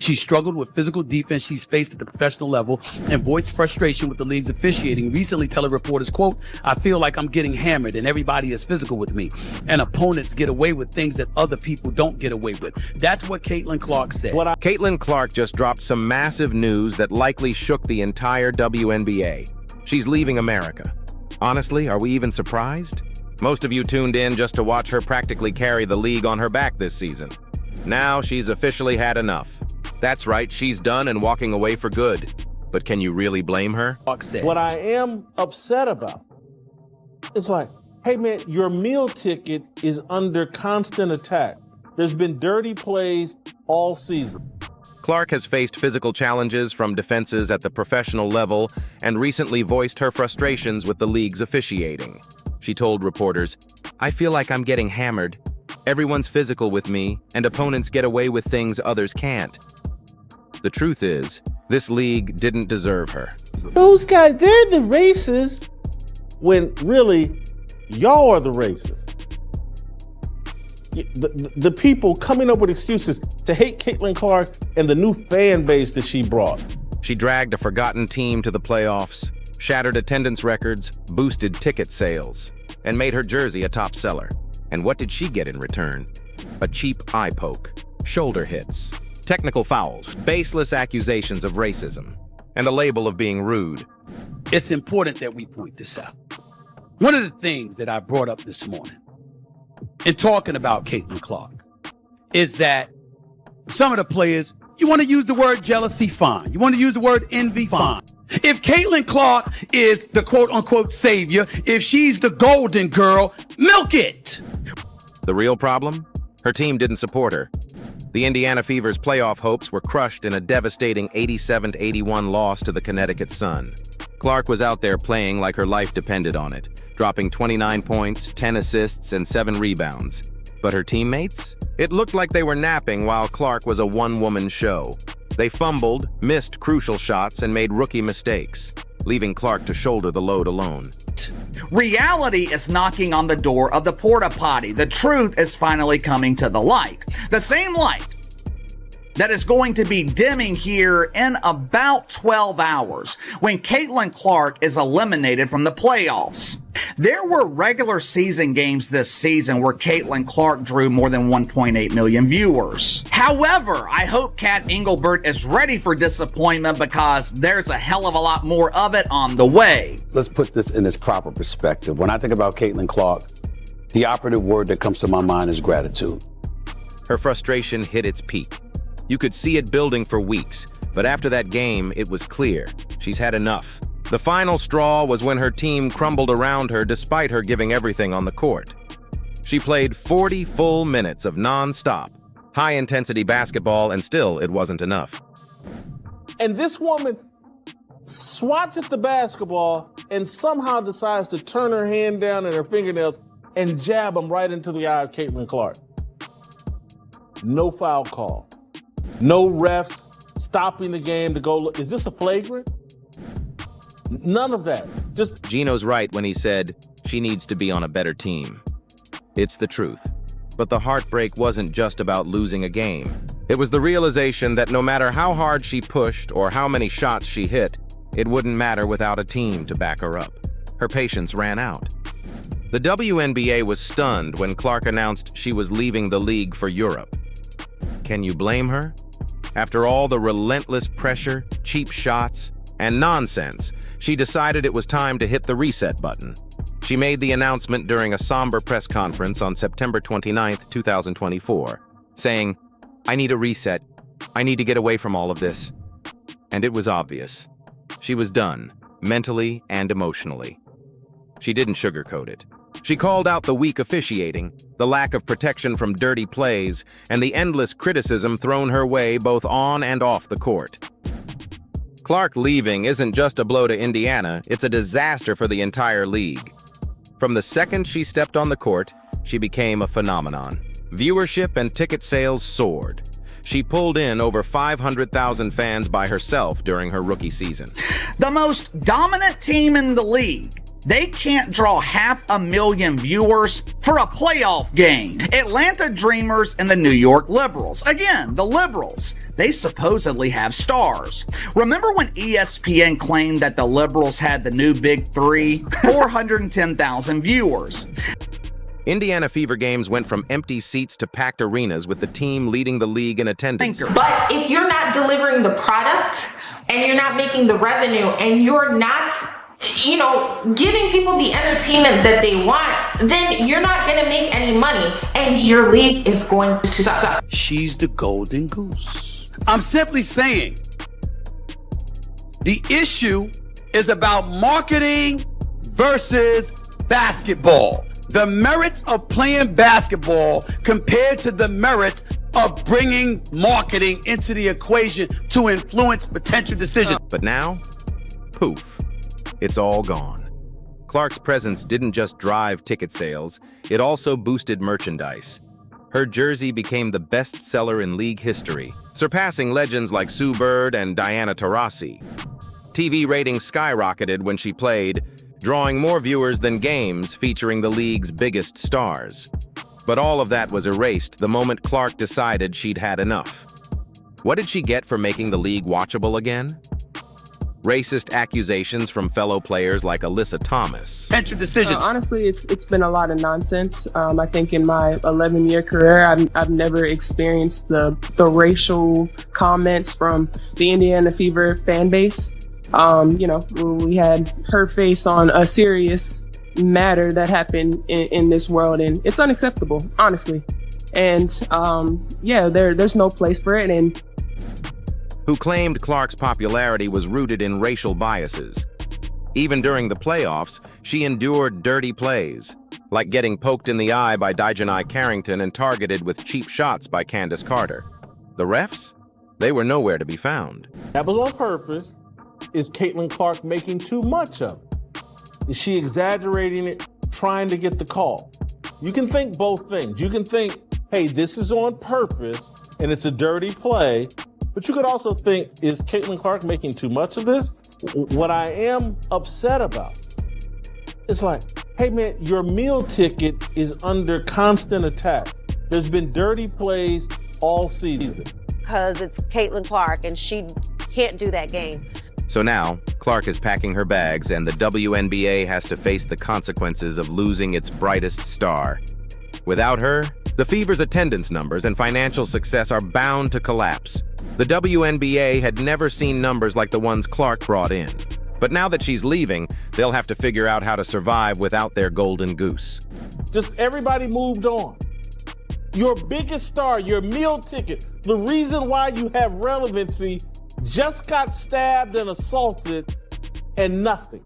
She struggled with physical defense she's faced at the professional level and voiced frustration with the league's officiating, recently telling reporters, quote, "I feel like I'm getting hammered and everybody is physical with me, and opponents get away with things that other people don't get away with." That's what Caitlin Clark said. Caitlin Clark just dropped some massive news that likely shook the entire WNBA. She's leaving America. Honestly, are we even surprised? Most of you tuned in just to watch her practically carry the league on her back this season. Now she's officially had enough. That's right, she's done and walking away for good. But can you really blame her? What I am upset about, it's like, hey man, your meal ticket is under constant attack. There's been dirty plays all season. Clark has faced physical challenges from defenses at the professional level and recently voiced her frustrations with the league's officiating. She told reporters, "I feel like I'm getting hammered. Everyone's physical with me, and opponents get away with things others can't." The truth is, this league didn't deserve her. Those guys, they're the racists, when really, y'all are the racists. The people coming up with excuses to hate Caitlin Clark and the new fan base that she brought. She dragged a forgotten team to the playoffs, shattered attendance records, boosted ticket sales, and made her jersey a top seller. And what did she get in return? A cheap eye poke, shoulder hits, technical fouls, baseless accusations of racism, and a label of being rude. It's important that we point this out. One of the things that I brought up this morning in talking about Caitlin Clark is that some of the players, you want to use the word jealousy, fine. You want to use the word envy, fine. If Caitlin Clark is the quote-unquote savior, if she's the golden girl, milk it. The real problem? Her team didn't support her. The Indiana Fever's playoff hopes were crushed in a devastating 87-81 loss to the Connecticut Sun. Clark was out there playing like her life depended on it, dropping 29 points, 10 assists, and 7 rebounds. But her teammates? It looked like they were napping while Clark was a one-woman show. They fumbled, missed crucial shots, and made rookie mistakes, leaving Clark to shoulder the load alone. Reality is knocking on the door of the porta potty. The truth is finally coming to the light. The same light that is going to be dimming here in about 12 hours when Caitlin Clark is eliminated from the playoffs. There were regular season games this season where Caitlin Clark drew more than 1.8 million viewers. However, I hope Kat Engelbert is ready for disappointment because there's a hell of a lot more of it on the way. Let's put this in its proper perspective. When I think about Caitlin Clark, the operative word that comes to my mind is gratitude. Her frustration hit its peak. You could see it building for weeks, but after that game, it was clear. She's had enough. The final straw was when her team crumbled around her despite her giving everything on the court. She played 40 full minutes of non-stop, high-intensity basketball, and still it wasn't enough. And this woman swats at the basketball and somehow decides to turn her hand down and her fingernails and jab them right into the eye of Caitlin Clark. No foul call. No refs stopping the game to go look. Is this a flagrant? None of that. Just Gino's right when he said she needs to be on a better team. It's the truth. But the heartbreak wasn't just about losing a game. It was the realization that no matter how hard she pushed or how many shots she hit, it wouldn't matter without a team to back her up. Her patience ran out. The WNBA was stunned when Clark announced she was leaving the league for Europe. Can you blame her? After all the relentless pressure, cheap shots, and nonsense, she decided it was time to hit the reset button. She made the announcement during a somber press conference on September 29, 2024, saying, "I need a reset. I need to get away from all of this." And it was obvious. She was done, mentally and emotionally. She didn't sugarcoat it. She called out the weak officiating, the lack of protection from dirty plays, and the endless criticism thrown her way both on and off the court. Clark leaving isn't just a blow to Indiana, it's a disaster for the entire league. From the second she stepped on the court, she became a phenomenon. Viewership and ticket sales soared. She pulled in over 500,000 fans by herself during her rookie season. The most dominant team in the league They can't draw 500,000 viewers for a playoff game. Atlanta Dreamers and the New York Liberals. Again, the Liberals. They supposedly have stars. Remember when ESPN claimed that the Liberals had the new Big Three? 410,000 viewers. Indiana Fever games went from empty seats to packed arenas, with the team leading the league in attendance. But if you're not delivering the product and you're not making the revenue and you're not, giving people the entertainment that they want, then you're not going to make any money and your league is going to suck. She's the golden goose. I'm simply saying the issue is about marketing versus basketball. The merits of playing basketball compared to the merits of bringing marketing into the equation to influence potential decisions. But now, poof, it's all gone. Clark's presence didn't just drive ticket sales, it also boosted merchandise. Her jersey became the best seller in league history, surpassing legends like Sue Bird and Diana Taurasi. TV ratings skyrocketed when she played, drawing more viewers than games featuring the league's biggest stars. But all of that was erased the moment Clark decided she'd had enough. What did she get for making the league watchable again? Racist accusations from fellow players like Alyssa Thomas. Potential decisions. Honestly, it's been a lot of nonsense. I think in my 11-year career, I've never experienced the racial comments from the Indiana Fever fan base. We had her face on a serious matter that happened in this world, and it's unacceptable, honestly. And there's no place for it. And who claimed Clark's popularity was rooted in racial biases. Even during the playoffs, she endured dirty plays, like getting poked in the eye by Dijonai Carrington and targeted with cheap shots by Candace Carter. The refs? They were nowhere to be found. That was on purpose. Is Caitlin Clark making too much of it? Is she exaggerating it, trying to get the call? You can think both things. You can think, hey, this is on purpose and it's a dirty play. But you could also think, is Caitlin Clark making too much of this? What I am upset about is like, hey man, your meal ticket is under constant attack. There's been dirty plays all season. Because it's Caitlin Clark and she can't do that game. So now, Clark is packing her bags and the WNBA has to face the consequences of losing its brightest star. Without her, the Fever's attendance numbers and financial success are bound to collapse. The WNBA had never seen numbers like the ones Clark brought in. But now that she's leaving, they'll have to figure out how to survive without their golden goose. Just everybody moved on. Your biggest star, your meal ticket, the reason why you have relevancy, just got stabbed and assaulted and nothing.